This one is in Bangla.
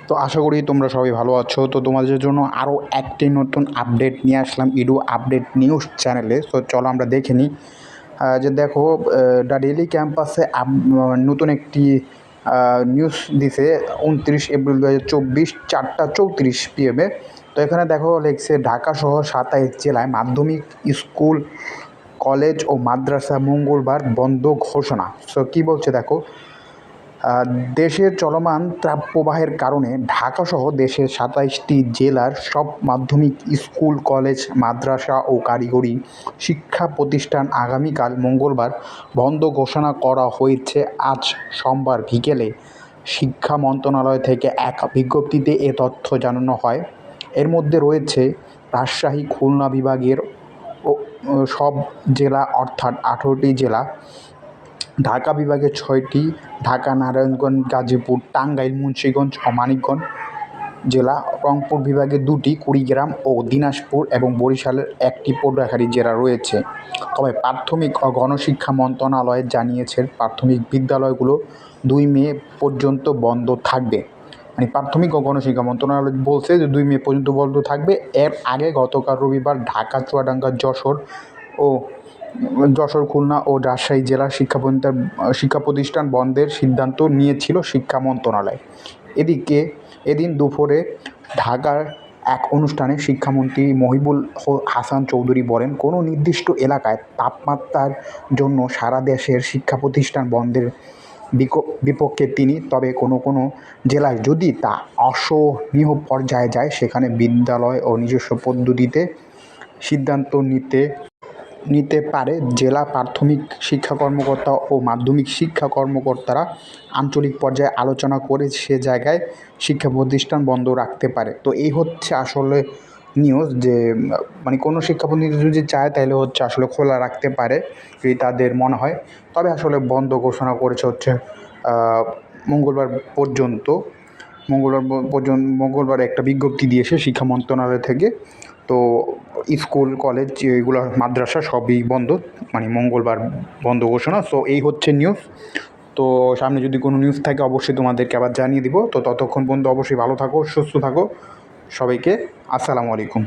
তো আশা করি তোমরা সবাই ভালো আছো। তো তোমাদের জন্য আরও একটি নতুন আপডেট নিয়ে আসলাম ইডু আপডেট নিউজ চ্যানেলে। তো চলো আমরা দেখে নিই যে দেখো দ্য ডেইলি ক্যাম্পাসে নতুন একটি নিউজ দিছে 29 এপ্রিল 2024 4:34 PM। তো এখানে দেখো লেখছে ঢাকা সহ 27 জেলায় মাধ্যমিক স্কুল কলেজ ও মাদ্রাসা মঙ্গলবার বন্ধ ঘোষণা। সো কী বলছে দেখো, দেশের চলমান তাপপ্রবাহের কারণে ঢাকাসহ দেশের 27টি জেলার সব মাধ্যমিক স্কুল কলেজ মাদ্রাসা ও কারিগরি শিক্ষা প্রতিষ্ঠান আগামীকাল মঙ্গলবার বন্ধ ঘোষণা করা হয়েছে। আজ সোমবার বিকেলে শিক্ষা মন্ত্রণালয় থেকে এক বিজ্ঞপ্তিতে এ তথ্য জানানো হয়। এর মধ্যে রয়েছে রাজশাহী খুলনা বিভাগের সব জেলা অর্থাৎ 18টি জেলা, ঢাকা বিভাগের 6টি, ঢাকা নারায়ণগঞ্জ গাজীপুর টাঙ্গাইল মুন্সিগঞ্জ ও মানিকগঞ্জ জেলা, রংপুর বিভাগের 2টি, কুড়িগ্রাম ও দিনাজপুর এবং বরিশালের 1টি পটুয়াখালী জেলা রয়েছে। তবে প্রাথমিক ও গণশিক্ষা মন্ত্রণালয় জানিয়েছে প্রাথমিক বিদ্যালয়গুলো 2 মে পর্যন্ত বন্ধ থাকবে। মানে প্রাথমিক ও গণশিক্ষা মন্ত্রণালয় বলছে যে 2 মে পর্যন্ত বন্ধ থাকবে। এর আগে গতকাল রবিবার ঢাকা, চুয়াডাঙ্গা, যশোর, খুলনা ও রাজশাহী জেলার শিক্ষা প্রতিষ্ঠান বন্ধের সিদ্ধান্ত নিয়েছিল শিক্ষা মন্ত্রণালয়। এদিন দুপুরে ঢাকার এক অনুষ্ঠানে শিক্ষামন্ত্রী মহিবুল হাসান চৌধুরী বলেন, কোনো নির্দিষ্ট এলাকায় তাপমাত্রার জন্য সারা দেশের শিক্ষা প্রতিষ্ঠান বন্ধের বিপক্ষে তিনি। তবে কোনো জেলায় যদি তা অসহনীয় পর্যায়ে যায় সেখানে বিদ্যালয় ও নিজস্ব পদ্ধতিতে সিদ্ধান্ত নিতে পারে জেলা প্রাথমিক শিক্ষা কর্মকর্তা ও মাধ্যমিক শিক্ষা কর্মকর্তারা। আঞ্চলিক পর্যায়ে আলোচনা করে সে জায়গায় শিক্ষা প্রতিষ্ঠান বন্ধ রাখতে পারে। তো এই হচ্ছে আসলে নিউজ, যে মানে কোনো শিক্ষা প্রতিষ্ঠান যদি চায় তাহলে হচ্ছে আসলে খোলা রাখতে পারে যদি তাদের মনে হয়। তবে আসলে বন্ধ ঘোষণা করেছে হচ্ছে মঙ্গলবার পর্যন্ত। মঙ্গলবার একটা বিজ্ঞপ্তি দিয়েছে শিক্ষা মন্ত্রণালয় থেকে। তো স্কুল কলেজ এগুলো মাদ্রাসা সবই বন্ধ, মানে মঙ্গলবার বন্ধ ঘোষণা। সো এই হচ্ছে নিউজ। তো সামনে যদি কোনো নিউজ থাকে অবশ্যই তোমাদেরকে আবার জানিয়ে দিব। তো ততক্ষণ পর্যন্ত অবশ্যই ভালো থাকো, সুস্থ থাকো। সবাইকে আসসালামু আলাইকুম।